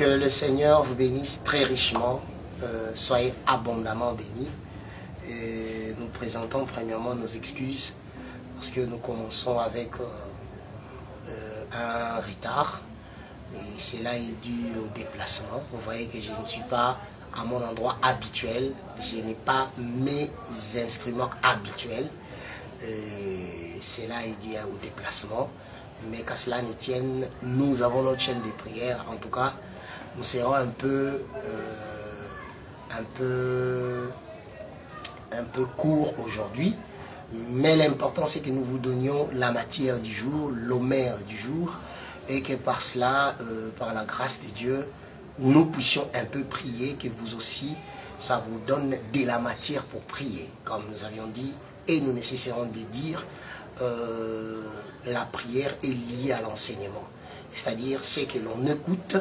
Que le Seigneur vous bénisse très richement. Soyez abondamment bénis. Et nous présentons premièrement nos excuses parce que nous commençons avec un retard. Et cela est dû au déplacement. Vous voyez que je ne suis pas à mon endroit habituel. Je n'ai pas mes instruments habituels. Cela est dû au déplacement. Mais qu'à cela ne tienne, nous avons notre chaîne de prière. En tout cas, nous serons un peu court aujourd'hui. Mais l'important, c'est que nous vous donnions la matière du jour, l'homère du jour. Et que par cela, par la grâce de Dieu, nous puissions un peu prier, que vous aussi, ça vous donne de la matière pour prier. Comme nous avions dit, et nous ne cesserons de dire, la prière est liée à l'enseignement. C'est-à-dire, ce que l'on écoute,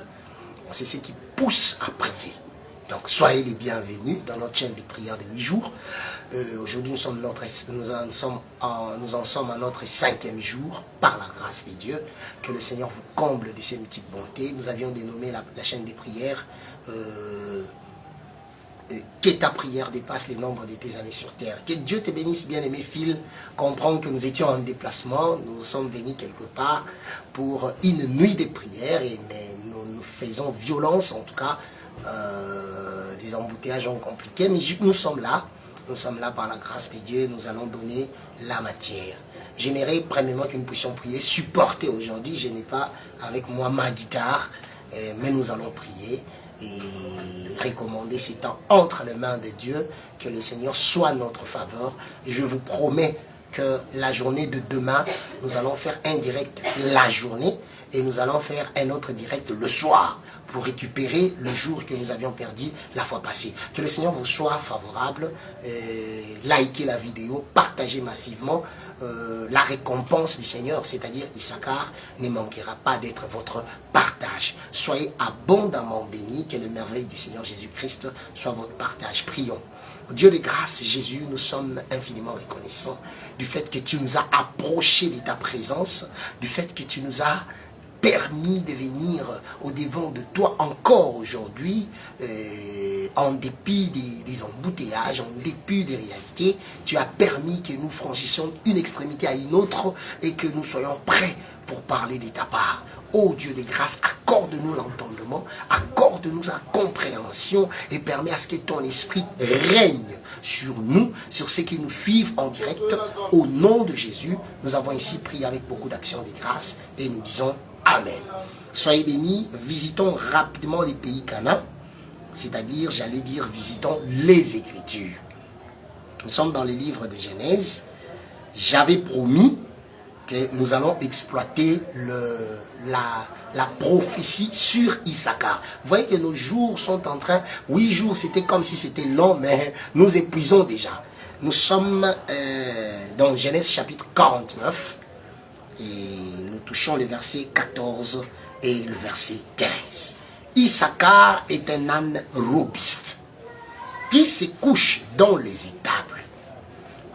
c'est ce qui pousse à prier. Donc, soyez les bienvenus dans notre chaîne de prière de 8 jours. Aujourd'hui, nous en sommes à notre 5e jour, par la grâce de Dieu. Que le Seigneur vous comble de ses multiples bontés. Nous avions dénommé la chaîne des prières que ta prière dépasse les nombres de tes années sur terre. Que Dieu te bénisse, bien-aimé Phil. Comprendre que nous étions en déplacement, nous sommes venus quelque part pour une nuit de prière, mais nous faisons violence, en tout cas, des embouteillages compliqués, mais nous sommes là par la grâce de Dieu, nous allons donner la matière. J'aimerais premièrement que nous puissions prier, supporter aujourd'hui, je n'ai pas avec moi ma guitare, mais nous allons prier et recommander ces temps entre les mains de Dieu, que le Seigneur soit notre faveur. Et je vous promets que la journée de demain, nous allons faire un direct la journée et nous allons faire un autre direct le soir pour récupérer le jour que nous avions perdu la fois passée. Que le Seigneur vous soit favorable. Likez la vidéo, partagez massivement. La récompense du Seigneur, c'est-à-dire Issachar, ne manquera pas d'être votre partage. Soyez abondamment bénis, que le merveille du Seigneur Jésus-Christ soit votre partage. Prions. Dieu de grâce, Jésus, nous sommes infiniment reconnaissants du fait que tu nous as approchés de ta présence, du fait que tu nous as permis de venir au-devant de toi encore aujourd'hui, en dépit des embouteillages, en dépit des réalités. Tu as permis que nous franchissions une extrémité à une autre et que nous soyons prêts pour parler de ta part. Ô Dieu de grâce, accorde-nous l'entendement, accorde-nous la compréhension et permets à ce que ton esprit règne sur nous, sur ceux qui nous suivent en direct. Au nom de Jésus, nous avons ici prié avec beaucoup d'actions de grâce et nous disons Amen. Soyez bénis, visitons rapidement les pays Canaan, c'est-à-dire, j'allais dire, visitons les Écritures. Nous sommes dans les livres de Genèse. J'avais promis que nous allons exploiter la prophétie sur Issachar. Vous voyez que nos jours sont en train, 8 jours c'était comme si c'était long, mais nous épuisons déjà. Nous sommes dans Genèse chapitre 49 et nous touchons le verset 14 et le verset 15. Issachar est un âne robuste qui se couche dans les étables.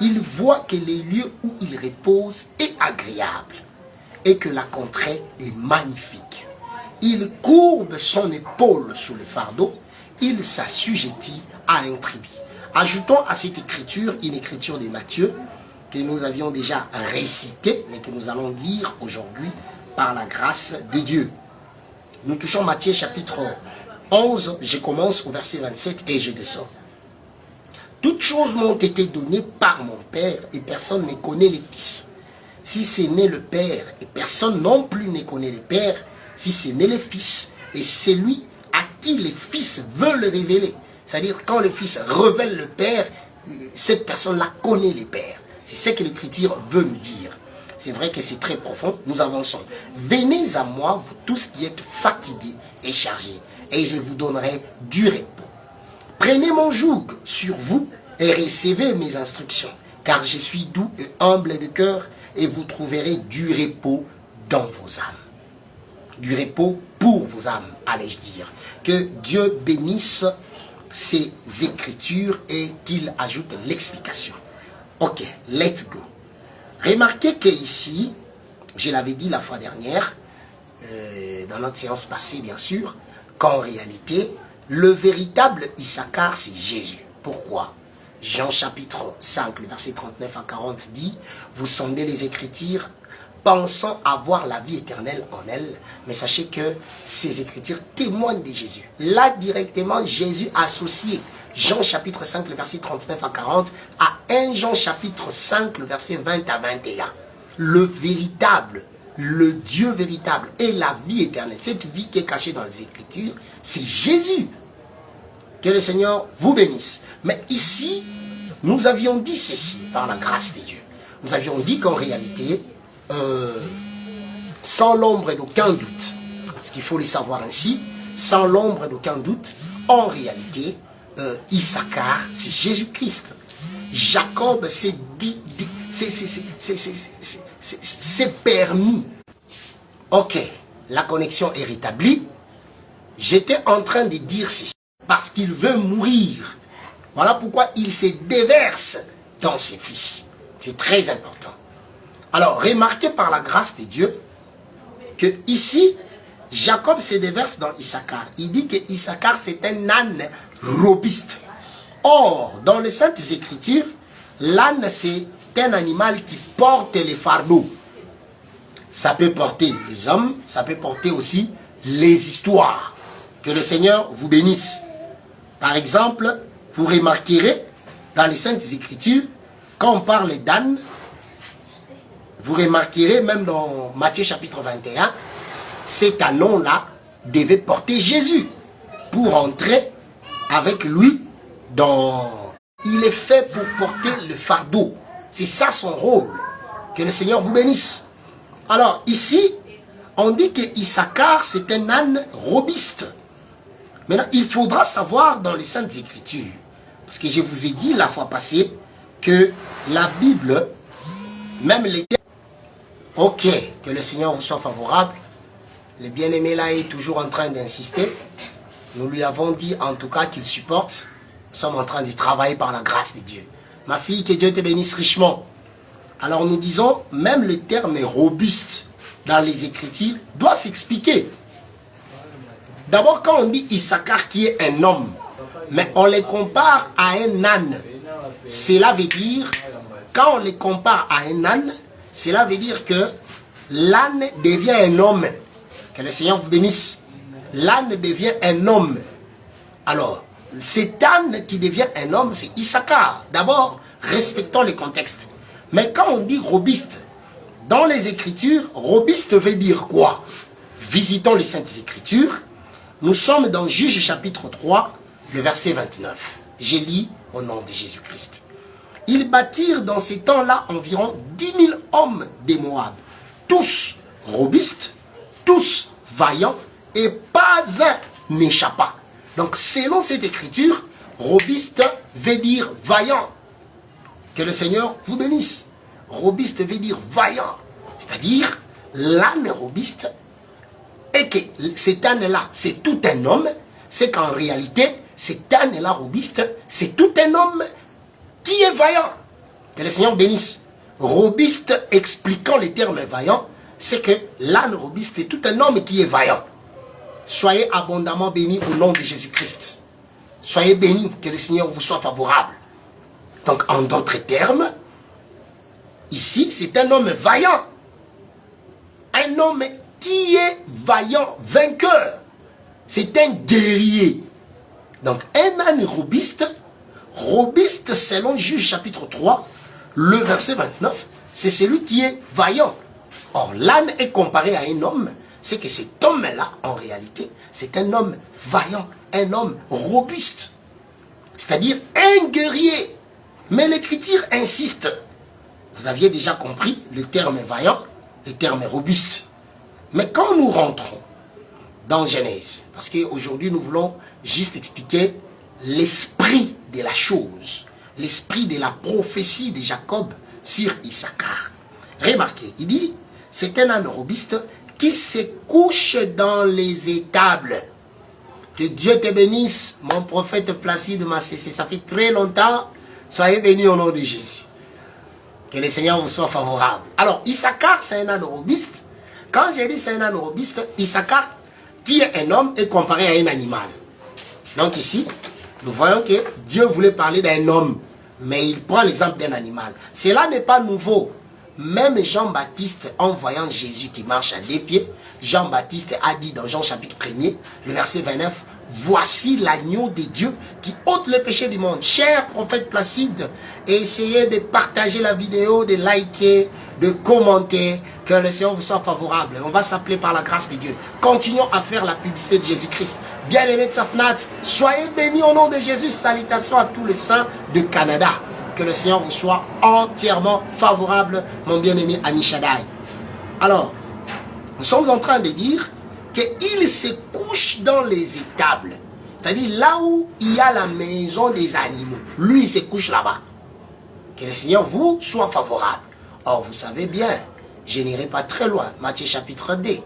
Il voit que le lieu où il repose est agréable et que la contrée est magnifique. Il courbe son épaule sous le fardeau, il s'assujettit à un tribut. Ajoutons à cette écriture une écriture de Matthieu que nous avions déjà récitée, mais que nous allons lire aujourd'hui par la grâce de Dieu. Nous touchons Matthieu chapitre 11, je commence au verset 27 et je descends. Toutes choses m'ont été données par mon Père et personne ne connaît les fils. Si ce n'est le Père et personne non plus ne connaît le Père, si ce n'est le Fils et celui à qui les Fils veulent le révéler. C'est-à-dire quand le Fils révèle le Père, cette personne-là connaît le Père. C'est ce que l'Écriture veut nous dire. C'est vrai que c'est très profond, nous avançons. Venez à moi, vous tous qui êtes fatigués et chargés, et je vous donnerai du repos. Prenez mon joug sur vous et recevez mes instructions, car je suis doux et humble de cœur, et vous trouverez du repos dans vos âmes. Du repos pour vos âmes, allais-je dire. Que Dieu bénisse ces écritures et qu'il ajoute l'explication. Ok, let's go. Remarquez que ici, je l'avais dit la fois dernière, dans notre séance passée bien sûr, qu'en réalité, le véritable Issachar, c'est Jésus. Pourquoi? Jean chapitre 5, le verset 39 à 40 dit, vous sondez les Écritures, pensant avoir la vie éternelle en elles, mais sachez que ces Écritures témoignent de Jésus. Là, directement, Jésus associé Jean chapitre 5, le verset 39 à 40, à 1 Jean chapitre 5, le verset 20 à 21. Le véritable, le Dieu véritable et la vie éternelle, cette vie qui est cachée dans les Écritures, c'est Jésus. Que le Seigneur vous bénisse. Mais ici, nous avions dit ceci par la grâce de Dieu. Nous avions dit qu'en réalité, sans l'ombre d'aucun doute, parce qu'il faut le savoir ainsi, sans l'ombre d'aucun doute, en réalité, Issachar, c'est Jésus-Christ. Jacob, c'est permis. Ok, la connexion est rétablie. J'étais en train de dire ceci, parce qu'il veut mourir. Voilà pourquoi il se déverse dans ses fils. C'est très important. Alors, remarquez par la grâce de Dieu que ici, Jacob se déverse dans Issachar. Il dit que Issachar, c'est un âne robuste. Or, dans les Saintes Écritures, l'âne, c'est un animal qui porte les fardeaux. Ça peut porter les hommes, ça peut porter aussi les histoires. Que le Seigneur vous bénisse. Par exemple, vous remarquerez dans les Saintes Écritures, quand on parle d'âne, vous remarquerez même dans Matthieu chapitre 21, cet ânon-là devait porter Jésus pour entrer avec lui dans... Il est fait pour porter le fardeau. C'est ça son rôle. Que le Seigneur vous bénisse. Alors ici, on dit que Issachar, c'est un âne robuste. Maintenant, il faudra savoir dans les Saintes Écritures, parce que je vous ai dit la fois passée, que la Bible, même les... Ok, que le Seigneur vous soit favorable. Le bien-aimé là est toujours en train d'insister. Nous lui avons dit en tout cas qu'il supporte. Nous sommes en train de travailler par la grâce de Dieu. Ma fille, que Dieu te bénisse richement. Alors nous disons, même le terme robuste dans les Écritures doit s'expliquer. D'abord, quand on dit Issachar qui est un homme, mais on les compare à un âne, cela veut dire, quand on les compare à un âne, cela veut dire que l'âne devient un homme. Que le Seigneur vous bénisse. L'âne devient un homme. Alors, cet âne qui devient un homme, c'est Issachar. D'abord, respectons les contextes. Mais quand on dit robuste, dans les Écritures, robuste veut dire quoi? Visitons les Saintes Écritures. Nous sommes dans Juge chapitre 3, le verset 29. Je lis au nom de Jésus-Christ. Ils bâtirent dans ces temps-là environ 10 000 hommes des Moab, tous robustes, tous vaillants, et pas un n'échappa. Donc selon cette écriture, robuste veut dire vaillant. Que le Seigneur vous bénisse. Robuste veut dire vaillant. C'est-à-dire, l'âne robuste, et que cet âne-là, c'est tout un homme, c'est qu'en réalité, cet âne-là robuste, c'est tout un homme qui est vaillant. Que le Seigneur bénisse. Robuste, expliquant les termes vaillant, c'est que l'âne robuste est tout un homme qui est vaillant. Soyez abondamment bénis au nom de Jésus-Christ. Soyez bénis, que le Seigneur vous soit favorable. Donc, en d'autres termes, ici, c'est un homme vaillant. Un homme qui est vaillant, vainqueur. C'est un guerrier. Donc, un âne robuste selon Juge chapitre 3, le verset 29, c'est celui qui est vaillant. Or, l'âne est comparé à un homme, c'est que cet homme-là, en réalité, c'est un homme vaillant, un homme robuste. C'est-à-dire un guerrier. Mais l'Écriture insiste. Vous aviez déjà compris le terme vaillant, le terme robuste. Mais quand nous rentrons dans Genèse, parce qu'aujourd'hui nous voulons juste expliquer l'esprit de la chose, l'esprit de la prophétie de Jacob sur Issachar. Remarquez, il dit, c'est un âne robuste qui se couche dans les étables. Que Dieu te bénisse, mon prophète Placide Massé, ça fait très longtemps, soyez bénis au nom de Jésus. Que le Seigneur vous soit favorable. Alors, Issachar, c'est un âne robuste. Quand j'ai dit c'est un âne robuste, Issachar qui est un homme est comparé à un animal. Donc ici, nous voyons que Dieu voulait parler d'un homme, mais il prend l'exemple d'un animal. Cela n'est pas nouveau. Même Jean-Baptiste, en voyant Jésus qui marche à deux pieds, Jean-Baptiste a dit dans Jean chapitre 1er, le verset 29, « Voici l'agneau de Dieu qui ôte le péché du monde. » Cher prophète Placide, essayez de partager la vidéo, de liker, de commenter, que le Seigneur vous soit favorable. On va s'appeler par la grâce de Dieu. Continuons à faire la publicité de Jésus-Christ. Bien-aimés de Safnat, soyez bénis au nom de Jésus. Salutations à tous les saints de Canada. Que le Seigneur vous soit entièrement favorable, mon bien-aimé Ami Shaddai. Alors, nous sommes en train de dire qu'il se couche dans les étables. C'est-à-dire là où il y a la maison des animaux. Lui, il se couche là-bas. Que le Seigneur vous soit favorable. Or, vous savez bien, je n'irai pas très loin. Matthieu chapitre 2.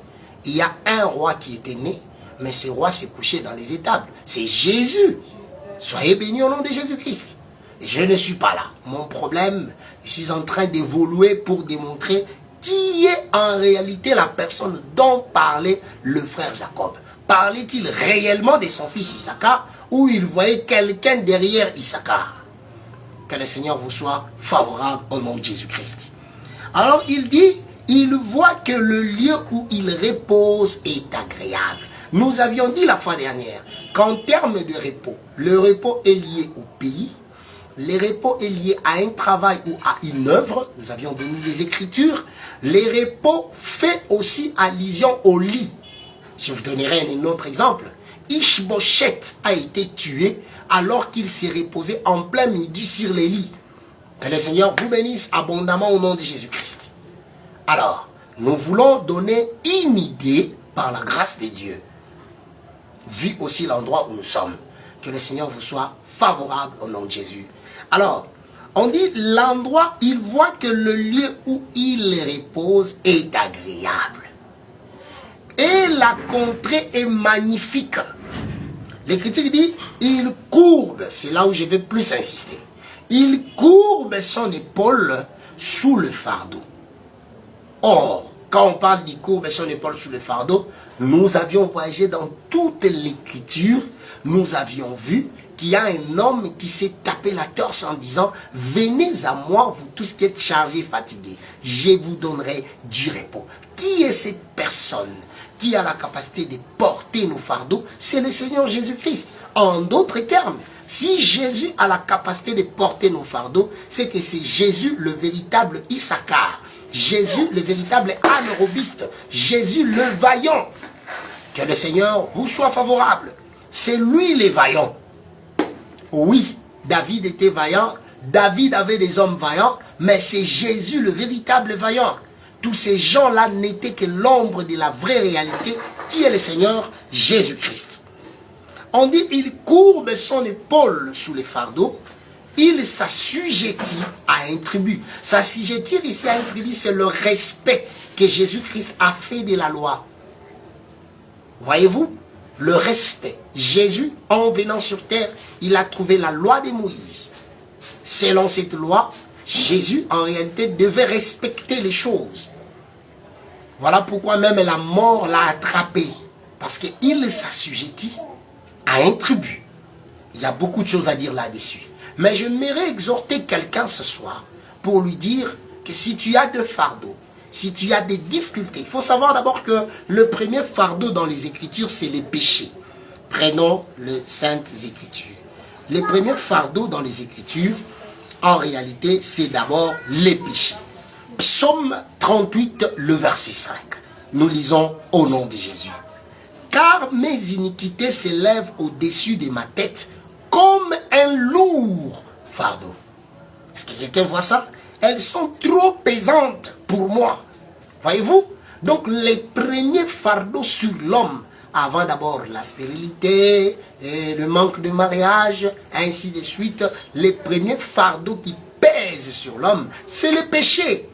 Il y a un roi qui était né, mais ce roi s'est couché dans les étables. C'est Jésus. Soyez bénis au nom de Jésus-Christ. Je ne suis pas là. Mon problème, je suis en train d'évoluer pour démontrer qui est en réalité la personne dont parlait le frère Jacob. Parlait-il réellement de son fils Issachar ou il voyait quelqu'un derrière Issachar? Que le Seigneur vous soit favorable au nom de Jésus-Christ. Alors il dit, il voit que le lieu où il repose est agréable. Nous avions dit la fois dernière qu'en termes de repos, le repos est lié au pays. Le repos est lié à un travail ou à une œuvre. Nous avions donné les Écritures. Les repos fait aussi allusion au lit. Je vous donnerai un autre exemple. Ishbosheth a été tué alors qu'il s'est reposé en plein midi sur les lits. Que le Seigneur vous bénisse abondamment au nom de Jésus-Christ. Alors, nous voulons donner une idée par la grâce de Dieu. Vu aussi l'endroit où nous sommes. Que le Seigneur vous soit favorable au nom de Jésus. Alors, on dit l'endroit, il voit que le lieu où il repose est agréable. Et la contrée est magnifique. L'Écriture dit, il courbe, c'est là où je vais plus insister. Il courbe son épaule sous le fardeau. Or, quand on parle d'il courbe son épaule sous le fardeau, nous avions voyagé dans toute l'Écriture, nous avions vu qu'il y a un homme qui s'est tapé la torse en disant « Venez à moi, vous tous qui êtes chargés et fatigués, je vous donnerai du repos. » Qui est cette personne qui a la capacité de porter nos fardeaux? C'est le Seigneur Jésus-Christ. En d'autres termes, si Jésus a la capacité de porter nos fardeaux, c'est que c'est Jésus le véritable Issachar. Jésus le véritable aérobiste. Jésus le vaillant. Que le Seigneur vous soit favorable. C'est lui le vaillant. Oui, David était vaillant, David avait des hommes vaillants, mais c'est Jésus le véritable vaillant. Tous ces gens-là n'étaient que l'ombre de la vraie réalité qui est le Seigneur Jésus-Christ. On dit il courbe son épaule sous les fardeaux, il s'assujettit à un tribut. S'assujettir ici à un tribut, c'est le respect que Jésus-Christ a fait de la loi. Voyez-vous? Le respect. Jésus, en venant sur terre, il a trouvé la loi de Moïse. Selon cette loi, Jésus, en réalité, devait respecter les choses. Voilà pourquoi même la mort l'a attrapé. Parce qu'il s'assujettit à un tribut. Il y a beaucoup de choses à dire là-dessus. Mais j'aimerais exhorter quelqu'un ce soir pour lui dire que si tu as de fardeaux, si tu as des difficultés, il faut savoir d'abord que le premier fardeau dans les Écritures, c'est les péchés. Prenons les Saintes Écritures. Le premier fardeau dans les Écritures, en réalité, c'est d'abord les péchés. Psaume 38, le verset 5. Nous lisons au nom de Jésus. Car mes iniquités s'élèvent au-dessus de ma tête comme un lourd fardeau. Est-ce que quelqu'un voit ça? Elles sont trop pesantes pour moi. Voyez-vous? Donc les premiers fardeaux sur l'homme, avant d'abord la stérilité, et le manque de mariage, ainsi de suite, les premiers fardeaux qui pèsent sur l'homme, c'est le péché.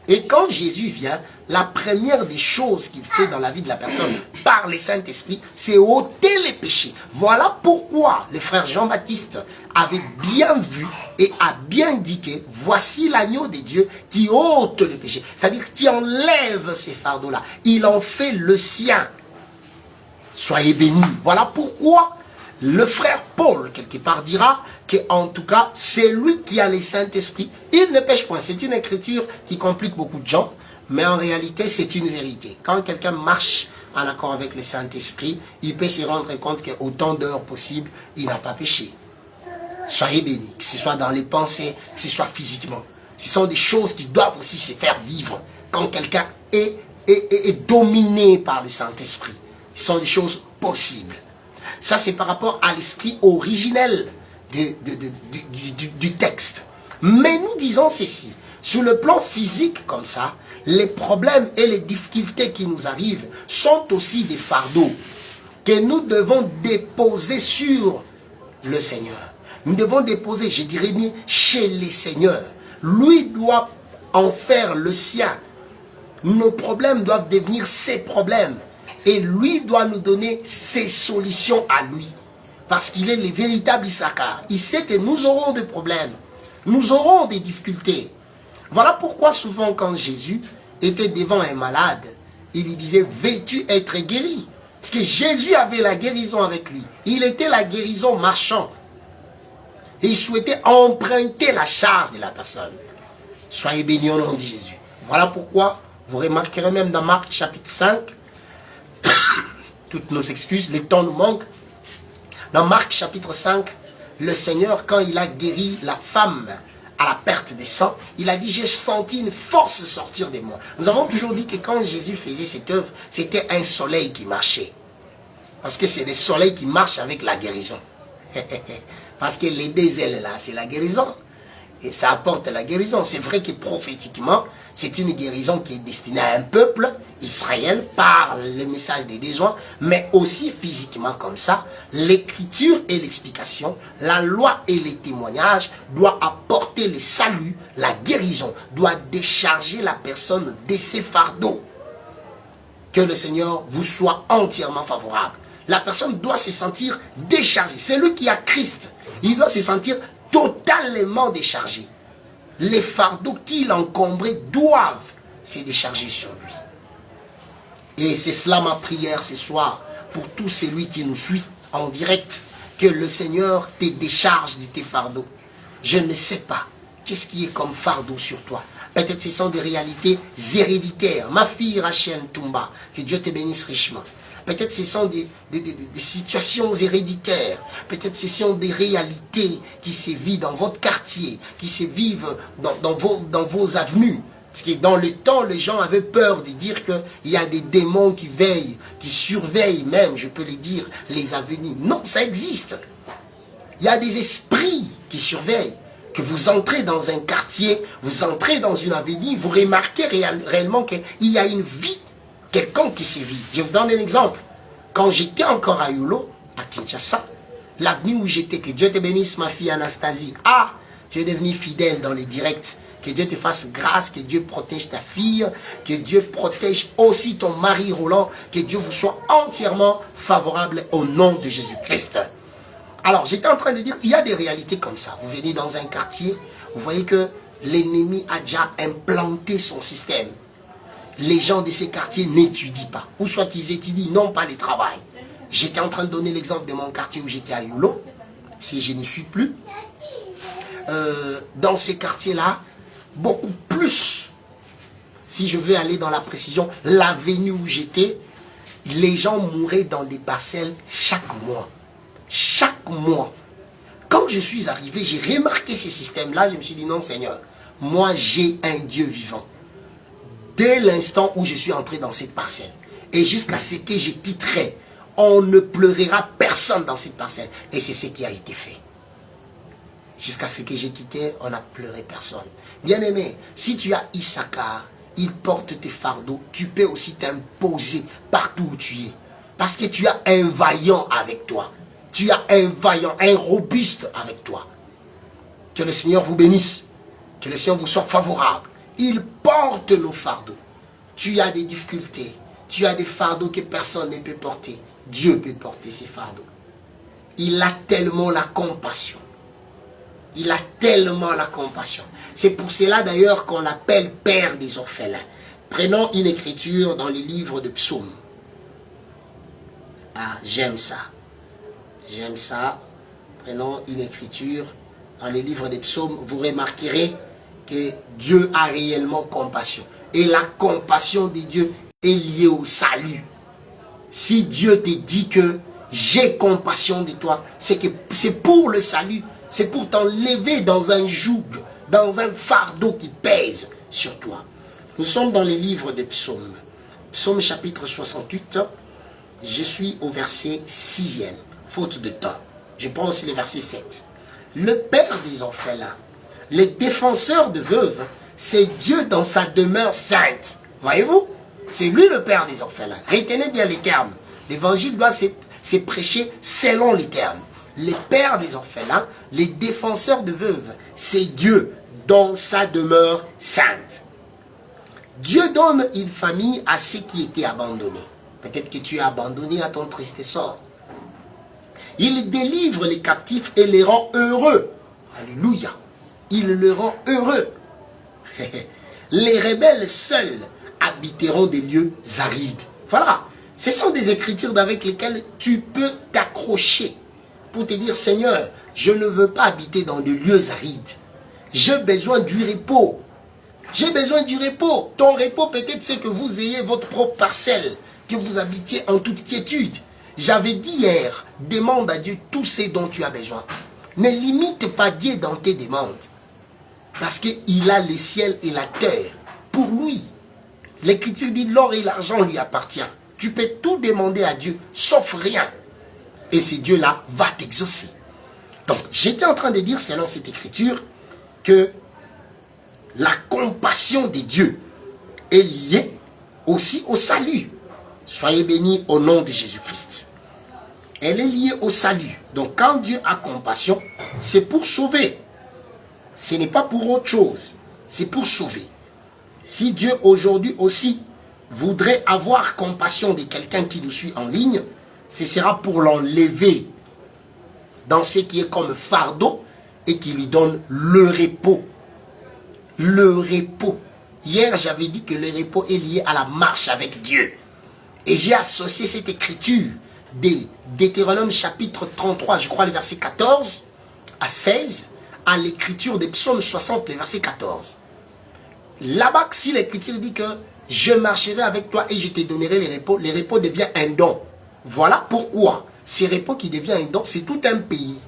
Et quand Jésus vient, la première des choses qu'il fait dans la vie de la personne, par le Saint-Esprit, c'est ôter les péchés. Voilà pourquoi le frère Jean-Baptiste avait bien vu et a bien dit que voici l'agneau de Dieu qui ôte le péché. C'est-à-dire qui enlève ces fardeaux-là. Il en fait le sien. Soyez bénis. Voilà pourquoi le frère Paul, quelque part, dira qu'en tout cas, c'est lui qui a le Saint-Esprit. Il ne pêche point. C'est une écriture qui complique beaucoup de gens, mais en réalité, c'est une vérité. Quand quelqu'un marche en accord avec le Saint-Esprit, il peut se rendre compte qu'autant d'heures possible, il n'a pas péché. Soyez bénis, que ce soit dans les pensées, que ce soit physiquement. Ce sont des choses qui doivent aussi se faire vivre quand quelqu'un est dominé par le Saint-Esprit. Ce sont des choses possibles. Ça, c'est par rapport à l'esprit originel du texte. Mais nous disons ceci. Sur le plan physique, comme ça, les problèmes et les difficultés qui nous arrivent sont aussi des fardeaux que nous devons déposer sur le Seigneur. Nous devons déposer, je dirais bien, chez le Seigneur. Lui doit en faire le sien. Nos problèmes doivent devenir ses problèmes. Et lui doit nous donner ses solutions à lui. Parce qu'il est le véritable Issachar. Il sait que nous aurons des problèmes. Nous aurons des difficultés. Voilà pourquoi souvent quand Jésus était devant un malade, il lui disait, veux-tu être guéri? Parce que Jésus avait la guérison avec lui. Il était la guérison marchand. Et il souhaitait emprunter la charge de la personne. Soyez bénis au nom de Jésus. Voilà pourquoi, vous remarquerez même dans Marc chapitre 5, toutes nos excuses, le temps nous manque. Dans Marc chapitre 5, le Seigneur, quand il a guéri la femme à la perte des sangs, il a dit, j'ai senti une force sortir de moi. Nous avons toujours dit que quand Jésus faisait cette œuvre, c'était un soleil qui marchait. Parce que c'est le soleil qui marche avec la guérison. Parce que les deux ailes là, c'est la guérison. Et ça apporte la guérison. C'est vrai que prophétiquement, c'est une guérison qui est destinée à un peuple, Israël, par le message des besoins, mais aussi physiquement comme ça. L'écriture et l'explication, la loi et les témoignages doivent apporter le salut, la guérison, doivent décharger la personne de ses fardeaux. Que le Seigneur vous soit entièrement favorable. La personne doit se sentir déchargée. C'est lui qui a Christ. Il doit se sentir totalement déchargé. Les fardeaux qui l'encombraient doivent se décharger sur lui. Et c'est cela ma prière ce soir pour tout celui qui nous suit en direct. Que le Seigneur te décharge de tes fardeaux. Je ne sais pas. Qu'est-ce qui est comme fardeau sur toi? Peut-être ce sont des réalités héréditaires. Ma fille Rachel Toumba, que Dieu te bénisse richement. Peut-être ce sont des situations héréditaires. Peut-être ce sont des réalités qui se vivent dans votre quartier, qui se vivent dans vos avenues. Parce que dans le temps, les gens avaient peur de dire qu'il y a des démons qui veillent, qui surveillent même, je peux le dire, les avenues. Non, ça existe. Il y a des esprits qui surveillent. Que vous entrez dans un quartier, vous entrez dans une avenue, vous remarquez réellement qu'il y a une vie quelconque qui se vit. Je vous donne un exemple. Quand j'étais encore à Yulo, à Kinshasa, l'avenue où j'étais, que Dieu te bénisse ma fille Anastasie. Ah, tu es devenue fidèle dans les directs. Que Dieu te fasse grâce, que Dieu protège ta fille, que Dieu protège aussi ton mari Roland, que Dieu vous soit entièrement favorable au nom de Jésus-Christ. Alors, j'étais en train de dire, il y a des réalités comme ça. Vous venez dans un quartier, vous voyez que l'ennemi a déjà implanté son système. Les gens de ces quartiers n'étudient pas. Ou soit ils étudient, non pas le travail. J'étais en train de donner l'exemple de mon quartier où j'étais à Yulo, si je n'y suis plus. Dans ces quartiers-là, beaucoup plus, si je veux aller dans la précision, l'avenue où j'étais, les gens mouraient dans des parcelles chaque mois. Chaque mois. Quand je suis arrivé, j'ai remarqué ces systèmes-là, je me suis dit, non Seigneur, moi j'ai un Dieu vivant. Dès l'instant où je suis entré dans cette parcelle, et jusqu'à ce que je quitterai, on ne pleurera personne dans cette parcelle. Et c'est ce qui a été fait. Jusqu'à ce que j'ai quitté, on n'a pleuré personne. Bien-aimé, si tu as Issachar, il porte tes fardeaux, tu peux aussi t'imposer partout où tu es. Parce que tu as un vaillant avec toi. Tu as un vaillant, un robuste avec toi. Que le Seigneur vous bénisse. Que le Seigneur vous soit favorable. Il porte nos fardeaux. Tu as des difficultés. Tu as des fardeaux que personne ne peut porter. Dieu peut porter ces fardeaux. Il a tellement la compassion. Il a tellement la compassion. C'est pour cela d'ailleurs qu'on l'appelle Père des orphelins. Prenons une écriture dans les livres de Psaumes. Ah, j'aime ça. J'aime ça. Prenons une écriture. Dans les livres des psaumes, vous remarquerez que Dieu a réellement compassion. Et la compassion de Dieu est liée au salut. Si Dieu te dit que j'ai compassion de toi, c'est que c'est pour le salut. C'est pour t'enlever dans un joug, dans un fardeau qui pèse sur toi. Nous sommes dans les livres des psaumes. Psaume chapitre 68. Je suis au verset 6e, faute de temps. Je prends aussi le verset 7. Le père des orphelins, le défenseur de veuves, c'est Dieu dans sa demeure sainte. Voyez-vous? C'est lui le père des orphelins. Retenez bien les termes. L'évangile doit se prêcher selon les termes. Les pères des orphelins, les défenseurs de veuves, c'est Dieu dans sa demeure sainte. Dieu donne une famille à ceux qui étaient abandonnés. Peut-être que tu es abandonné à ton triste sort. Il délivre les captifs et les rend heureux. Alléluia. Il le rend heureux. Les rebelles seuls habiteront des lieux arides. Voilà. Ce sont des écritures avec lesquelles tu peux t'accrocher pour te dire, Seigneur, je ne veux pas habiter dans des lieux arides. J'ai besoin du repos. J'ai besoin du repos. Ton repos, peut-être, c'est que vous ayez votre propre parcelle, que vous habitiez en toute quiétude. J'avais dit hier, demande à Dieu tout ce dont tu as besoin. Ne limite pas Dieu dans tes demandes. Parce qu'il a le ciel et la terre pour lui. L'Écriture dit l'or et l'argent lui appartient. Tu peux tout demander à Dieu, sauf rien. Et ce Dieu-là va t'exaucer. Donc, j'étais en train de dire, selon cette Écriture, que la compassion de Dieu est liée aussi au salut. Soyez bénis au nom de Jésus-Christ. Elle est liée au salut. Donc, quand Dieu a compassion, c'est pour sauver. Ce n'est pas pour autre chose. C'est pour sauver. Si Dieu aujourd'hui aussi voudrait avoir compassion de quelqu'un qui nous suit en ligne, ce sera pour l'enlever dans ce qui est comme fardeau et qui lui donne le repos. Le repos. Hier, j'avais dit que le repos est lié à la marche avec Dieu. Et j'ai associé cette écriture de Deutéronome chapitre 33, je crois le verset 14 à 16, à l'écriture des psaumes 60, le verset 14. Là-bas, si l'écriture dit que je marcherai avec toi et je te donnerai le repos devient un don. Voilà pourquoi ce repos qui devient un don, c'est tout un pays.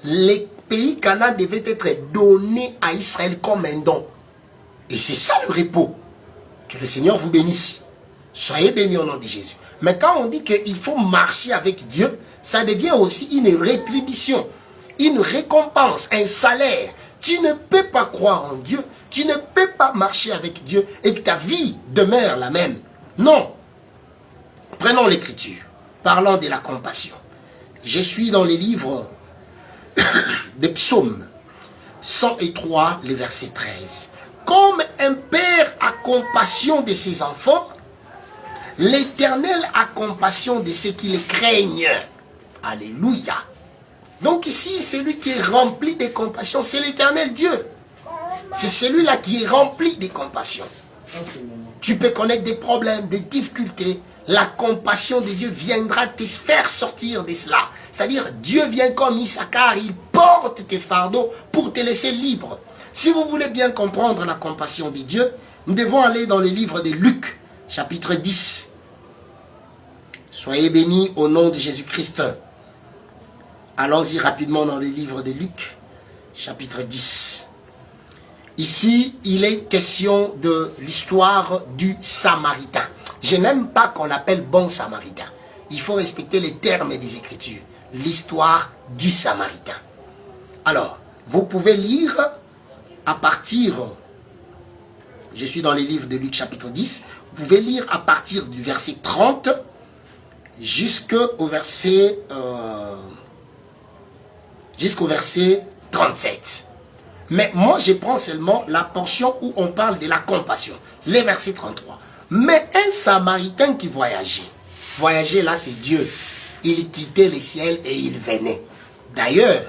Les pays Canaan devaient être donnés à Israël comme un don. Et c'est ça le repos. Que le Seigneur vous bénisse. Soyez bénis au nom de Jésus. Mais quand on dit qu'il faut marcher avec Dieu, ça devient aussi une rétribution, une récompense, un salaire. Tu ne peux pas croire en Dieu, tu ne peux pas marcher avec Dieu et que ta vie demeure la même. Non. Prenons l'écriture, parlant de la compassion. Je suis dans les livres des psaumes 103, le verset 13. Comme un père a compassion de ses enfants, l'Éternel a compassion de ceux qui le craignent. Alléluia. Donc ici, celui qui est rempli de compassion, c'est l'Éternel Dieu. C'est celui-là qui est rempli de compassion. Tu peux connaître des problèmes, des difficultés. La compassion de Dieu viendra te faire sortir de cela. C'est-à-dire, Dieu vient comme Issachar, il porte tes fardeaux pour te laisser libre. Si vous voulez bien comprendre la compassion de Dieu, nous devons aller dans le livre de Luc, chapitre 10. Soyez bénis au nom de Jésus-Christ. Allons-y rapidement dans le livre de Luc, chapitre 10. Ici, il est question de l'histoire du Samaritain. Je n'aime pas qu'on l'appelle bon Samaritain. Il faut respecter les termes des Écritures. L'histoire du Samaritain. Alors, vous pouvez lire à partir, je suis dans les livres de Luc chapitre 10, vous pouvez lire à partir du verset 30 jusqu'au verset 37. Mais moi, je prends seulement la portion où on parle de la compassion, les versets 33. Mais un Samaritain qui voyageait, voyager là c'est Dieu, il quittait le ciel et il venait. D'ailleurs,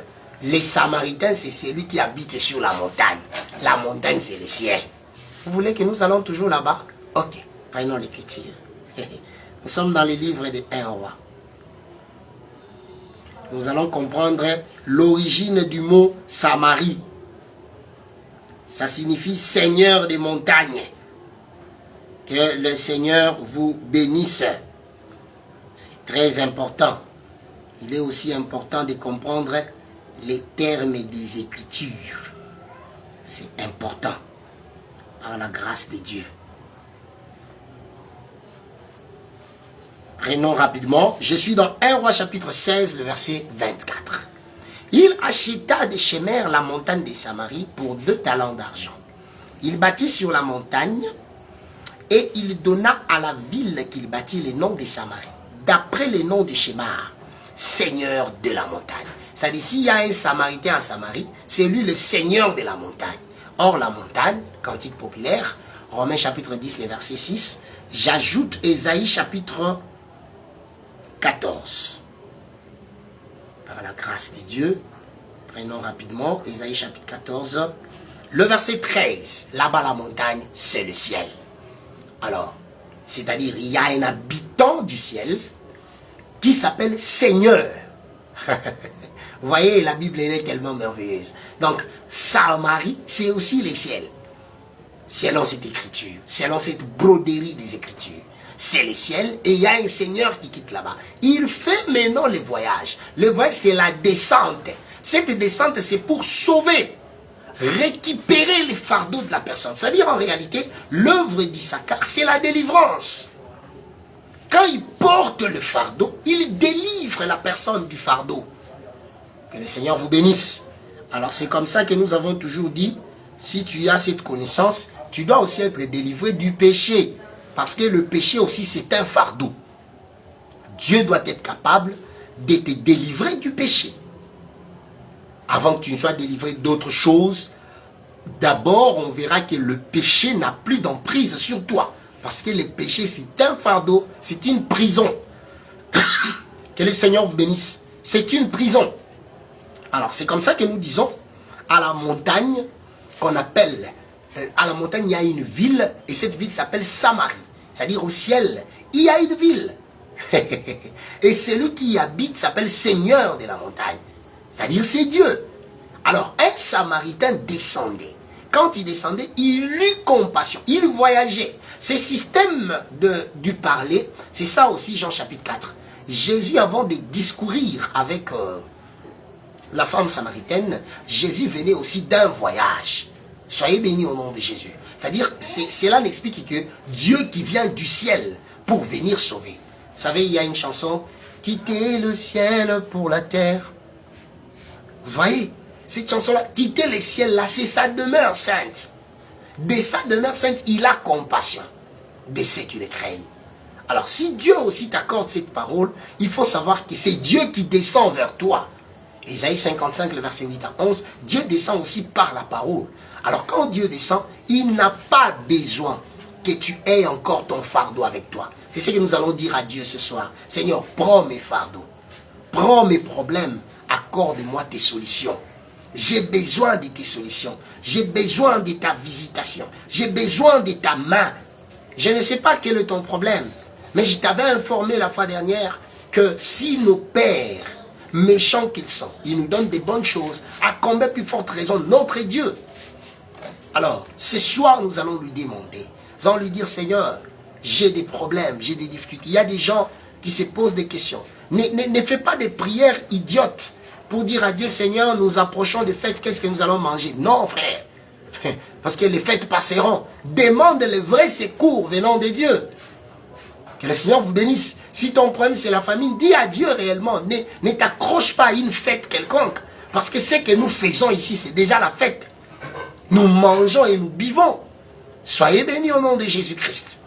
les Samaritains c'est celui qui habite sur la montagne. La montagne c'est le ciel. Vous voulez que nous allons toujours là-bas? Ok, prenons l'écriture. Nous sommes dans les livres des 1 roi. Nous allons comprendre l'origine du mot Samarie. Ça signifie Seigneur des montagnes. Que le Seigneur vous bénisse. C'est très important. Il est aussi important de comprendre les termes des Écritures. C'est important. Par la grâce de Dieu. Prenons rapidement. Je suis dans 1 roi chapitre 16, le verset 24. Il acheta de Shemer la montagne de Samarie pour 2 talents d'argent. Il bâtit sur la montagne et il donna à la ville qu'il bâtit le nom de Samarie, d'après le nom de Shemar, seigneur de la montagne. C'est-à-dire, s'il y a un Samaritain à Samarie, c'est lui le seigneur de la montagne. Or, la montagne, cantique populaire, Romains chapitre 10, le verset 6, j'ajoute Ésaïe chapitre 14. Par la grâce de Dieu, prenons rapidement Ésaïe chapitre 14, le verset 13. Là-bas, la montagne, c'est le ciel. Alors, c'est-à-dire, il y a un habitant du ciel qui s'appelle Seigneur. Vous voyez, la Bible elle est tellement merveilleuse. Donc, Samarie, c'est aussi les ciels. Selon cette écriture, selon cette broderie des écritures. C'est le ciel et il y a un Seigneur qui quitte là-bas. Il fait maintenant le voyage. Le voyage, c'est la descente. Cette descente, c'est pour sauver, récupérer les fardeaux de la personne. C'est-à-dire, en réalité, l'œuvre d'Issachar, c'est la délivrance. Quand il porte le fardeau, il délivre la personne du fardeau. Que le Seigneur vous bénisse. Alors, c'est comme ça que nous avons toujours dit, si tu as cette connaissance, tu dois aussi être délivré du péché. Parce que le péché aussi, c'est un fardeau. Dieu doit être capable de te délivrer du péché. Avant que tu ne sois délivré d'autres choses, d'abord, on verra que le péché n'a plus d'emprise sur toi. Parce que le péché, c'est un fardeau, c'est une prison. Que le Seigneur vous bénisse. C'est une prison. Alors, c'est comme ça que nous disons, à la montagne, qu'on appelle, à la montagne, il y a une ville, et cette ville s'appelle Samarie. C'est-à-dire au ciel, il y a une ville. Et celui qui y habite s'appelle Seigneur de la montagne. C'est-à-dire c'est Dieu. Alors, un Samaritain descendait. Quand il descendait, il eut compassion. Il voyageait. Ce système du parler, c'est ça aussi Jean chapitre 4. Jésus, avant de discourir avec la femme samaritaine, Jésus venait aussi d'un voyage. Soyez bénis au nom de Jésus. C'est-à-dire, cela n'explique que Dieu qui vient du ciel pour venir sauver. Vous savez, il y a une chanson, « Quitter le ciel pour la terre ». Vous voyez, cette chanson-là, « Quitter le ciel là, c'est sa demeure sainte ». De sa demeure sainte, il a compassion de ceux qui le craignent. Alors, si Dieu aussi t'accorde cette parole, il faut savoir que c'est Dieu qui descend vers toi. Ésaïe 55, le verset 8 à 11, Dieu descend aussi par la parole. Alors quand Dieu descend, il n'a pas besoin que tu aies encore ton fardeau avec toi. C'est ce que nous allons dire à Dieu ce soir. Seigneur, prends mes fardeaux, prends mes problèmes, accorde-moi tes solutions. J'ai besoin de tes solutions, j'ai besoin de ta visitation, j'ai besoin de ta main. Je ne sais pas quel est ton problème, mais je t'avais informé la fois dernière que si nos pères, méchants qu'ils sont, ils nous donnent des bonnes choses, à combien plus forte raison notre Dieu. Alors, ce soir, nous allons lui demander, nous allons lui dire, Seigneur, j'ai des problèmes, j'ai des difficultés. Il y a des gens qui se posent des questions. Ne fais pas des prières idiotes pour dire à Dieu, Seigneur, nous approchons des fêtes, qu'est-ce que nous allons manger? Non, frère, parce que les fêtes passeront. Demande le vrai secours venant de Dieu. Que le Seigneur vous bénisse. Si ton problème c'est la famine, dis à Dieu réellement, ne t'accroche pas à une fête quelconque. Parce que ce que nous faisons ici, c'est déjà la fête. Nous mangeons et nous buvons. Soyez bénis au nom de Jésus-Christ.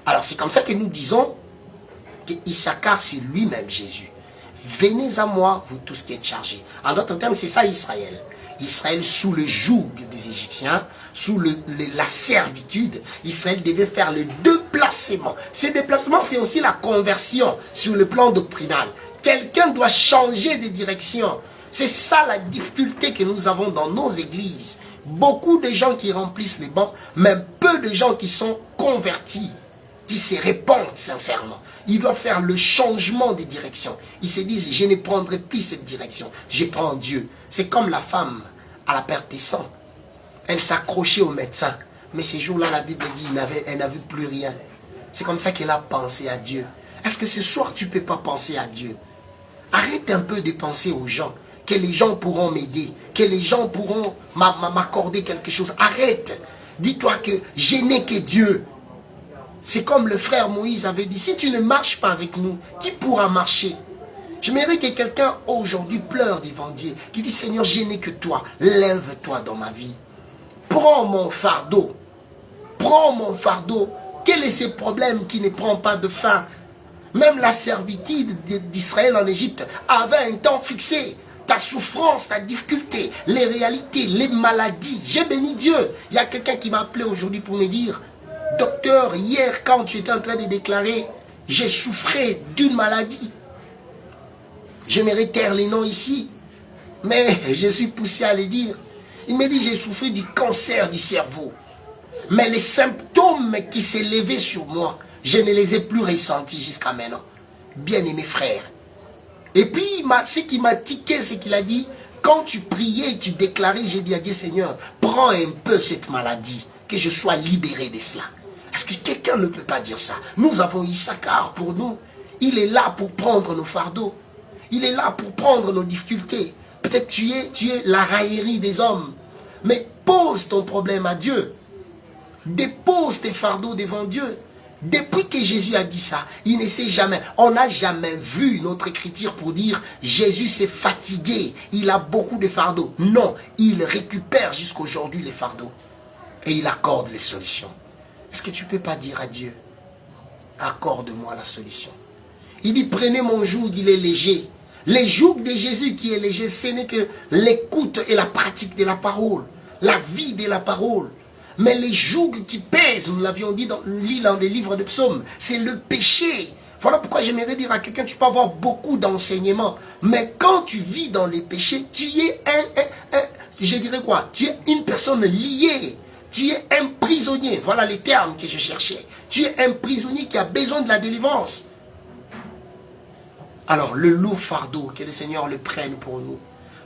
Alors c'est comme ça que nous disons que Issachar c'est lui-même Jésus. Venez à moi, vous tous qui êtes chargés. En d'autres termes, c'est ça Israël. Israël sous le joug des Égyptiens, sous la servitude, Israël devait faire le déplacement. Ce déplacement, c'est aussi la conversion sur le plan doctrinal. Quelqu'un doit changer de direction. C'est ça la difficulté que nous avons dans nos églises. Beaucoup de gens qui remplissent les bancs, mais peu de gens qui sont convertis, qui se répandent sincèrement. Ils doivent faire le changement des directions. Ils se disent, je ne prendrai plus cette direction. Je prends Dieu. C'est comme la femme à la perte des sangs. Elle s'accrochait au médecin. Mais ces jours-là, la Bible dit, elle n'avait plus rien. C'est comme ça qu'elle a pensé à Dieu. Est-ce que ce soir, tu ne peux pas penser à Dieu? Arrête un peu de penser aux gens. Que les gens pourront m'aider. Que les gens pourront m'accorder quelque chose. Arrête. Dis-toi que je n'ai que Dieu. C'est comme le frère Moïse avait dit, si tu ne marches pas avec nous, qui pourra marcher? J'aimerais que quelqu'un aujourd'hui pleure devant Dieu, qui dit, Seigneur, je n'ai que toi, lève-toi dans ma vie. Prends mon fardeau. Prends mon fardeau. Quel est ce problème qui ne prend pas de fin? Même la servitude d'Israël en Égypte avait un temps fixé. Ta souffrance, ta difficulté, les réalités, les maladies. J'ai béni Dieu. Il y a quelqu'un qui m'a appelé aujourd'hui pour me dire, docteur, hier quand tu étais en train de déclarer, j'ai souffert d'une maladie. J'aimerais taire les noms ici, mais je suis poussé à les dire. Il me dit, j'ai souffert du cancer du cerveau. Mais les symptômes qui s'élevaient sur moi, je ne les ai plus ressentis jusqu'à maintenant. Bien-aimés frères. Et puis, ce qui m'a tiqué, c'est qu'il a dit, quand tu priais, tu déclarais, j'ai dit à Dieu, Seigneur, prends un peu cette maladie, que je sois libéré de cela. Est-ce que quelqu'un ne peut pas dire ça? Nous avons Issachar pour nous. Il est là pour prendre nos fardeaux. Il est là pour prendre nos difficultés. Peut-être tu es la raillerie des hommes. Mais pose ton problème à Dieu. Dépose tes fardeaux devant Dieu. Depuis que Jésus a dit ça, il ne sait jamais. On n'a jamais vu notre écriture pour dire Jésus s'est fatigué, il a beaucoup de fardeaux. Non, il récupère jusqu'aujourd'hui les fardeaux. Et il accorde les solutions. Est-ce que tu ne peux pas dire à Dieu, accorde-moi la solution? Il dit, prenez mon joug, il est léger. Le joug de Jésus qui est léger, ce n'est que l'écoute et la pratique de la parole. La vie de la parole. Mais les jougs qui pèsent, nous l'avions dit dans les livres de psaumes, c'est le péché. Voilà pourquoi j'aimerais dire à quelqu'un, tu peux avoir beaucoup d'enseignements. Mais quand tu vis dans les péchés, tu es je dirais quoi? Tu es une personne liée. Tu es un prisonnier. Voilà les termes que je cherchais. Tu es un prisonnier qui a besoin de la délivrance. Alors, le lourd fardeau, que le Seigneur le prenne pour nous.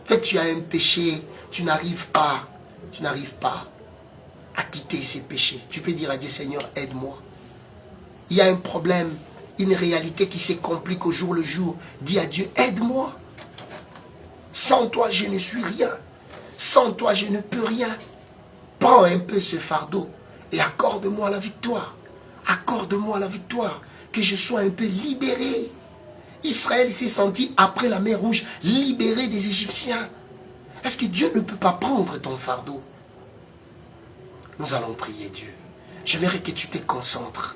Peut-être tu as un péché, tu n'arrives pas à quitter ces péchés. Tu peux dire à Dieu, Seigneur, aide-moi. Il y a un problème, une réalité qui se complique au jour le jour. Dis à Dieu, aide-moi. Sans toi, je ne suis rien. Sans toi, je ne peux rien. Prends un peu ce fardeau et accorde-moi la victoire. Accorde-moi la victoire. Que je sois un peu libéré. Israël s'est senti, après la mer Rouge, libéré des Égyptiens. Est-ce que Dieu ne peut pas prendre ton fardeau? Nous allons prier Dieu. J'aimerais que tu te concentres.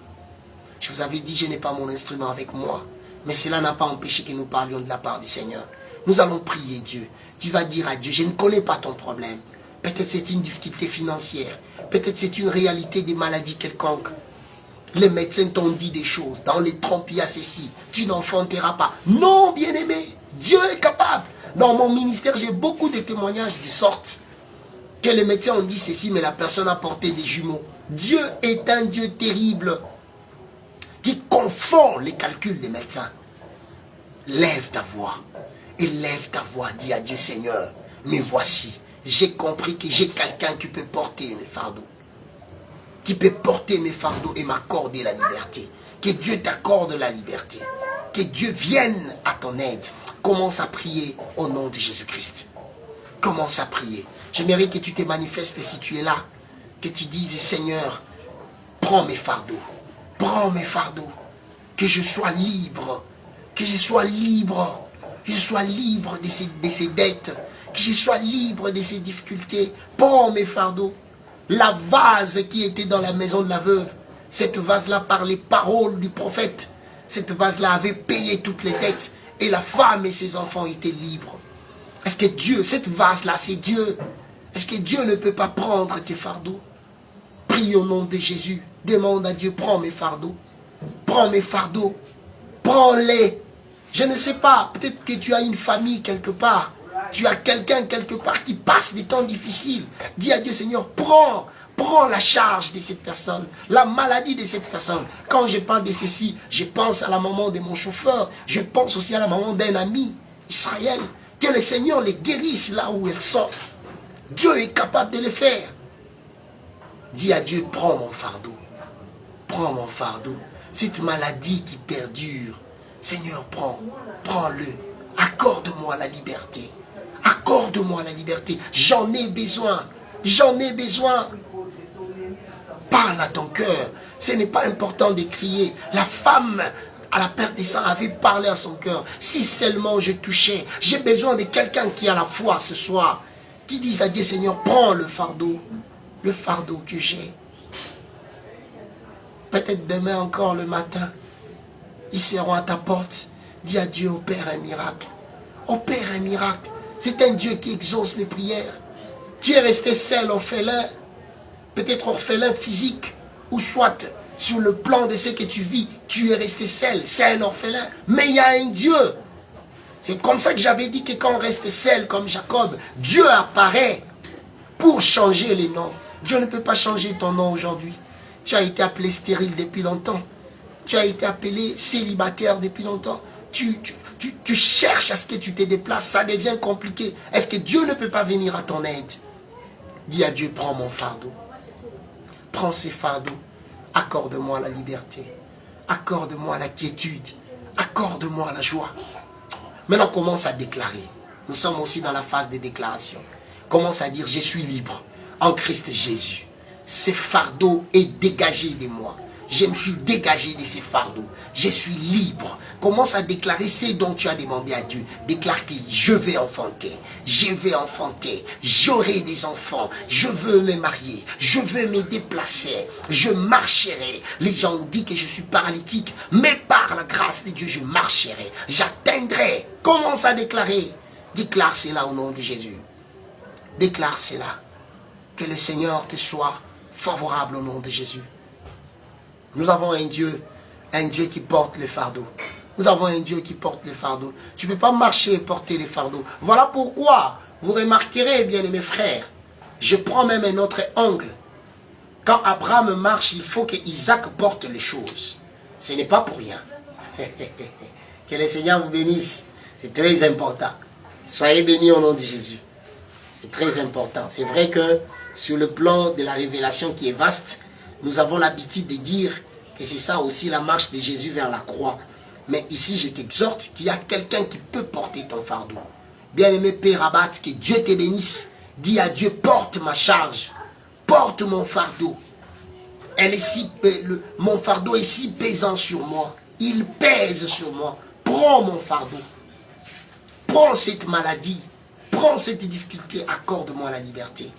Je vous avais dit, je n'ai pas mon instrument avec moi. Mais cela n'a pas empêché que nous parlions de la part du Seigneur. Nous allons prier Dieu. Tu vas dire à Dieu, je ne connais pas ton problème. Peut-être c'est une difficulté financière. Peut-être c'est une réalité des maladies quelconques. Les médecins t'ont dit des choses. Dans les trompes, il y a ceci. Tu n'enfanteras pas. Non, bien-aimé. Dieu est capable. Dans mon ministère, j'ai beaucoup de témoignages de sorte que les médecins ont dit ceci, mais la personne a porté des jumeaux. Dieu est un Dieu terrible qui confond les calculs des médecins. Lève ta voix. Et lève ta voix. Dis à Dieu, Seigneur, mais voici, j'ai compris que j'ai quelqu'un qui peut porter mes fardeaux. Qui peut porter mes fardeaux et m'accorder la liberté. Que Dieu t'accorde la liberté. Que Dieu vienne à ton aide. Commence à prier au nom de Jésus-Christ. Commence à prier. J'aimerais que tu te manifestes si tu es là. Que tu dises, Seigneur, prends mes fardeaux. Prends mes fardeaux. Que je sois libre. Que je sois libre. Que je sois libre de ces dettes. Que je sois libre de ces difficultés. Prends mes fardeaux. La vase qui était dans la maison de la veuve, cette vase-là, par les paroles du prophète, cette vase-là avait payé toutes les dettes et la femme et ses enfants étaient libres. Est-ce que Dieu, cette vase-là, c'est Dieu? Est-ce que Dieu ne peut pas prendre tes fardeaux? Prie au nom de Jésus. Demande à Dieu, prends mes fardeaux. Prends mes fardeaux. Prends-les. Je ne sais pas, peut-être que tu as une famille quelque part. Tu as quelqu'un quelque part qui passe des temps difficiles. Dis à Dieu, Seigneur, prends Prends la charge de cette personne, la maladie de cette personne. Quand je parle de ceci, je pense à la maman de mon chauffeur, je pense aussi à la maman d'un ami, Israël. Que le Seigneur les guérisse là où elles sont. Dieu est capable de le faire. Dis à Dieu, prends mon fardeau. Prends mon fardeau. Cette maladie qui perdure, Seigneur, prends-le. Accorde-moi la liberté. Accorde-moi la liberté. J'en ai besoin. J'en ai besoin. Parle à ton cœur. Ce n'est pas important de crier. La femme à la perte des sang avait parlé à son cœur. Si seulement je touchais. J'ai besoin de quelqu'un qui a la foi ce soir. Qui dise à Dieu, Seigneur, prends le fardeau. Le fardeau que j'ai. Peut-être demain encore le matin. Ils seront à ta porte. Dis à Dieu, opère un miracle. Opère un miracle. C'est un Dieu qui exauce les prières. Tu es resté seul, orphelin. Peut-être orphelin physique. Ou soit sur le plan de ce que tu vis, tu es resté seul. C'est un orphelin. Mais il y a un Dieu. C'est comme ça que j'avais dit que quand on reste seul comme Jacob, Dieu apparaît pour changer les noms. Dieu ne peut pas changer ton nom aujourd'hui. Tu as été appelé stérile depuis longtemps. Tu as été appelé célibataire depuis longtemps. Tu cherches à ce que tu te déplaces. Ça devient compliqué. Est-ce que Dieu ne peut pas venir à ton aide? Dis à Dieu, prends mon fardeau. Prends ces fardeaux. Accorde-moi la liberté. Accorde-moi la quiétude. Accorde-moi la joie. Maintenant, commence à déclarer. Nous sommes aussi dans la phase de déclaration. Commence à dire, je suis libre en Christ Jésus. Ces fardeaux est dégagé de moi. Je me suis dégagé de ces fardeaux. Je suis libre. Commence à déclarer ce dont tu as demandé à Dieu. Déclare que je vais enfanter. Je vais enfanter. J'aurai des enfants. Je veux me marier. Je veux me déplacer. Je marcherai. Les gens ont dit que je suis paralytique. Mais par la grâce de Dieu, je marcherai. J'atteindrai. Commence à déclarer. Déclare cela au nom de Jésus. Déclare cela. Que le Seigneur te soit favorable au nom de Jésus. Nous avons un Dieu qui porte les fardeaux. Nous avons un Dieu qui porte les fardeaux. Tu ne peux pas marcher et porter les fardeaux. Voilà pourquoi, vous remarquerez, bien mes frères, je prends même un autre angle. Quand Abraham marche, il faut que Isaac porte les choses. Ce n'est pas pour rien. Que le Seigneur vous bénisse. C'est très important. Soyez bénis au nom de Jésus. C'est très important. C'est vrai que sur le plan de la révélation qui est vaste, nous avons l'habitude de dire que c'est ça aussi la marche de Jésus vers la croix. Mais ici, je t'exhorte qu'il y a quelqu'un qui peut porter ton fardeau. Bien-aimé Père Abbat, que Dieu te bénisse. Dis à Dieu, porte ma charge. Porte mon fardeau. Mon fardeau est si pesant sur moi. Il pèse sur moi. Prends mon fardeau. Prends cette maladie. Prends cette difficulté. Accorde-moi la liberté.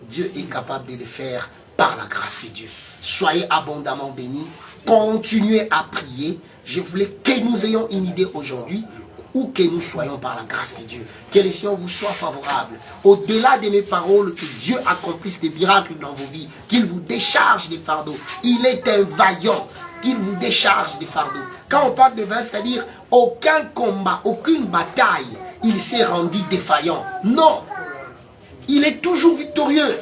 Dieu est capable de le faire par la grâce de Dieu. Soyez abondamment bénis. Continuez à prier. Je voulais que nous ayons une idée aujourd'hui, où que nous soyons par la grâce de Dieu. Que le Seigneur vous soit favorable. Au-delà de mes paroles, que Dieu accomplisse des miracles dans vos vies. Qu'il vous décharge des fardeaux. Il est un vaillant. Qu'il vous décharge des fardeaux. Quand on parle de vaillant, c'est-à-dire aucun combat, aucune bataille, il s'est rendu défaillant. Non. Il est toujours victorieux.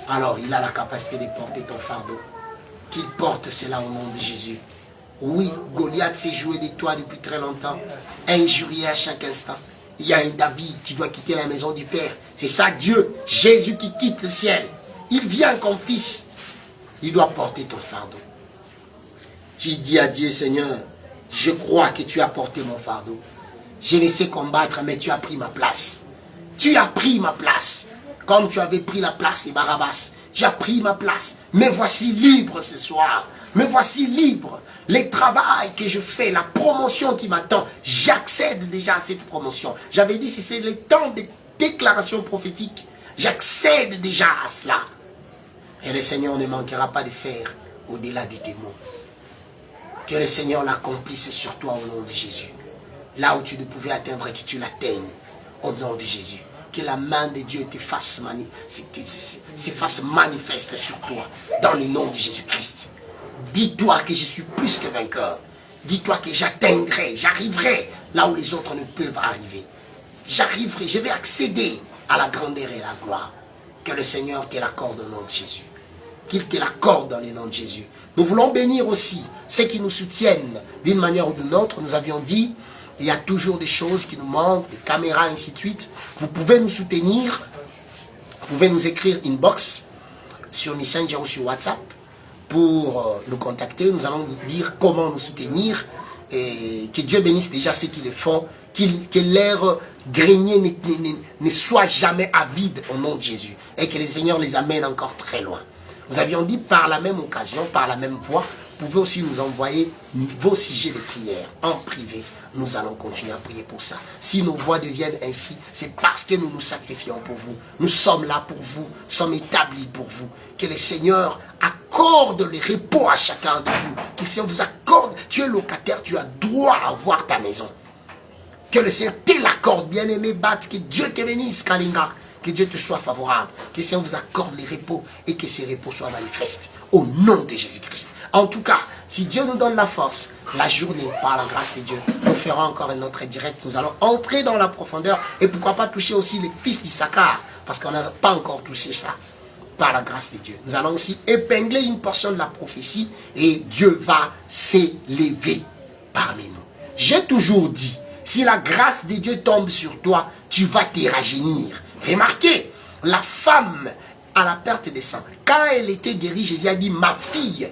Alors, il a la capacité de porter ton fardeau. Qu'il porte cela au nom de Jésus. Oui, Goliath s'est joué de toi depuis très longtemps. Injurié à chaque instant. Il y a un David qui doit quitter la maison du Père. C'est ça Dieu, Jésus qui quitte le ciel. Il vient comme fils. Il doit porter ton fardeau. Tu dis à Dieu, Seigneur, je crois que tu as porté mon fardeau. Je ne sais combattre, mais tu as pris ma place. Tu as pris ma place. Comme tu avais pris la place de Barabbas. Tu as pris ma place. Me voici libre ce soir. Me voici libre. Le travail que je fais, la promotion qui m'attend, j'accède déjà à cette promotion. J'avais dit, si c'est le temps de déclaration prophétique, j'accède déjà à cela. Et le Seigneur ne manquera pas de faire au-delà de tes mots. Que le Seigneur l'accomplisse sur toi au nom de Jésus. Là où tu ne pouvais atteindre, que tu l'atteignes au nom de Jésus. Que la main de Dieu te fasse manifeste sur toi dans le nom de Jésus-Christ. Dis-toi que je suis plus que vainqueur. Dis-toi que j'atteindrai, j'arriverai là où les autres ne peuvent arriver. J'arriverai, je vais accéder à la grandeur et à la gloire. Que le Seigneur te l'accorde au nom de Jésus. qu'il te l'accorde dans le nom de Jésus. Nous voulons bénir aussi ceux qui nous soutiennent d'une manière ou d'une autre. Nous avions dit, il y a toujours des choses qui nous manquent, des caméras, ainsi de suite. Vous pouvez nous soutenir, vous pouvez nous écrire inbox sur Messenger ou sur WhatsApp pour nous contacter. Nous allons vous dire comment nous soutenir. Et que Dieu bénisse déjà ceux qui le font, que leur grenier ne soit jamais avide au nom de Jésus. Et que le Seigneur les amène encore très loin. Nous avions dit par la même occasion, par la même voie, vous pouvez aussi nous envoyer vos sujets de prière en privé. Nous allons continuer à prier pour ça. Si nos voix deviennent ainsi, c'est parce que nous nous sacrifions pour vous. Nous sommes là pour vous, nous sommes établis pour vous. Que le Seigneur accorde le repos à chacun de vous. Que le Seigneur vous accorde, tu es locataire, tu as droit à voir ta maison. Que le Seigneur te l'accorde, bien-aimé Bat, que Dieu te bénisse, Kalinga. Que Dieu te soit favorable, que le Seigneur vous accorde les repos et que ces repos soient manifestes au nom de Jésus-Christ. En tout cas, si Dieu nous donne la force, la journée, par la grâce de Dieu, nous ferons encore un autre direct. Nous allons entrer dans la profondeur et pourquoi pas toucher aussi les fils d'Issachar, parce qu'on n'a pas encore touché ça, par la grâce de Dieu. Nous allons aussi épingler une portion de la prophétie et Dieu va s'élever parmi nous. J'ai toujours dit, si la grâce de Dieu tombe sur toi, tu vas te rajeunir. Remarquez, la femme à la perte de sang, quand elle était guérie, Jésus a dit, ma fille,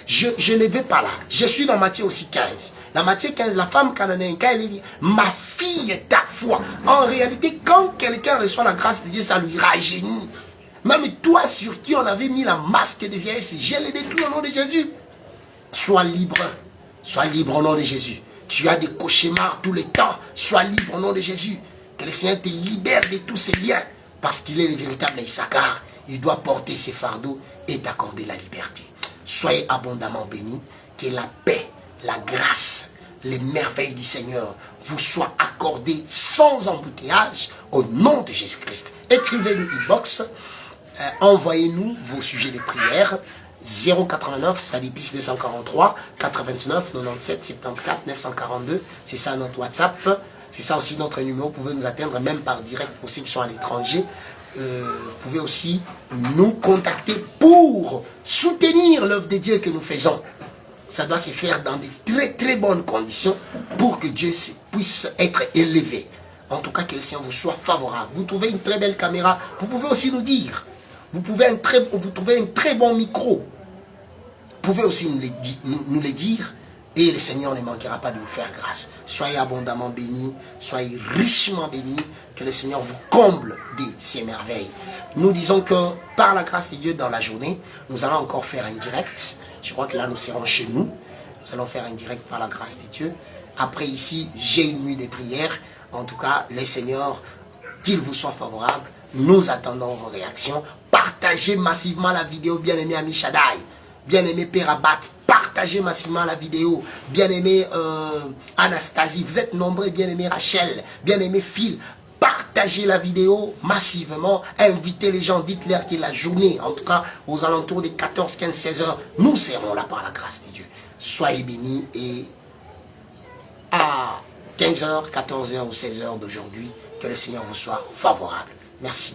je ne vais pas là. Je suis dans Matthieu aussi 15. Dans Matthieu 15, la femme cananéenne, quand elle dit, ma fille, ta foi. En réalité, quand quelqu'un reçoit la grâce de Dieu, ça lui rajeunit. Même toi sur qui on avait mis la masque de vieillesse, je l'ai détruit au nom de Jésus. Sois libre au nom de Jésus. Tu as des cauchemars tout le temps, sois libre au nom de Jésus. Que le Seigneur te libère de tous ses liens. Parce qu'il est le véritable Issachar. Il doit porter ses fardeaux et t'accorder la liberté. Soyez abondamment bénis. Que la paix, la grâce, les merveilles du Seigneur vous soient accordées sans embouteillage au nom de Jésus-Christ. Écrivez-nous inbox. Envoyez-nous vos sujets de prière. 089, c'est-à-dire plus 243, 89, 97, 74, 942. C'est ça notre WhatsApp. C'est ça aussi notre numéro. Vous pouvez nous atteindre même par direct pour ceux qui sont à l'étranger. Vous pouvez aussi nous contacter pour soutenir l'œuvre de Dieu que nous faisons. Ça doit se faire dans de très très bonnes conditions pour que Dieu puisse être élevé. En tout cas, que le Seigneur vous soit favorable. Vous trouvez une très belle caméra. Vous pouvez aussi nous dire. Vous trouvez un très bon micro. Vous pouvez aussi nous le dire. Et le Seigneur ne manquera pas de vous faire grâce. Soyez abondamment bénis, soyez richement bénis, que le Seigneur vous comble de ses merveilles. Nous disons que par la grâce de Dieu dans la journée, nous allons encore faire un direct. Je crois que là nous serons chez nous. Nous allons faire un direct par la grâce de Dieu. Après ici, j'ai une nuit de prière. En tout cas, le Seigneur, qu'il vous soit favorable. Nous attendons vos réactions. Partagez massivement la vidéo, bien-aimé Ami Shaddai. Bien-aimé Père Abat, partagez massivement la vidéo. Bien-aimé Anastasie, vous êtes nombreux. Bien-aimé Rachel, bien-aimé Phil, partagez la vidéo massivement. Invitez les gens, dites-leur que la journée, en tout cas aux alentours des 14, 15, 16 heures, nous serons là par la grâce de Dieu. Soyez bénis et à 15 heures, 14 heures ou 16 heures d'aujourd'hui, que le Seigneur vous soit favorable. Merci.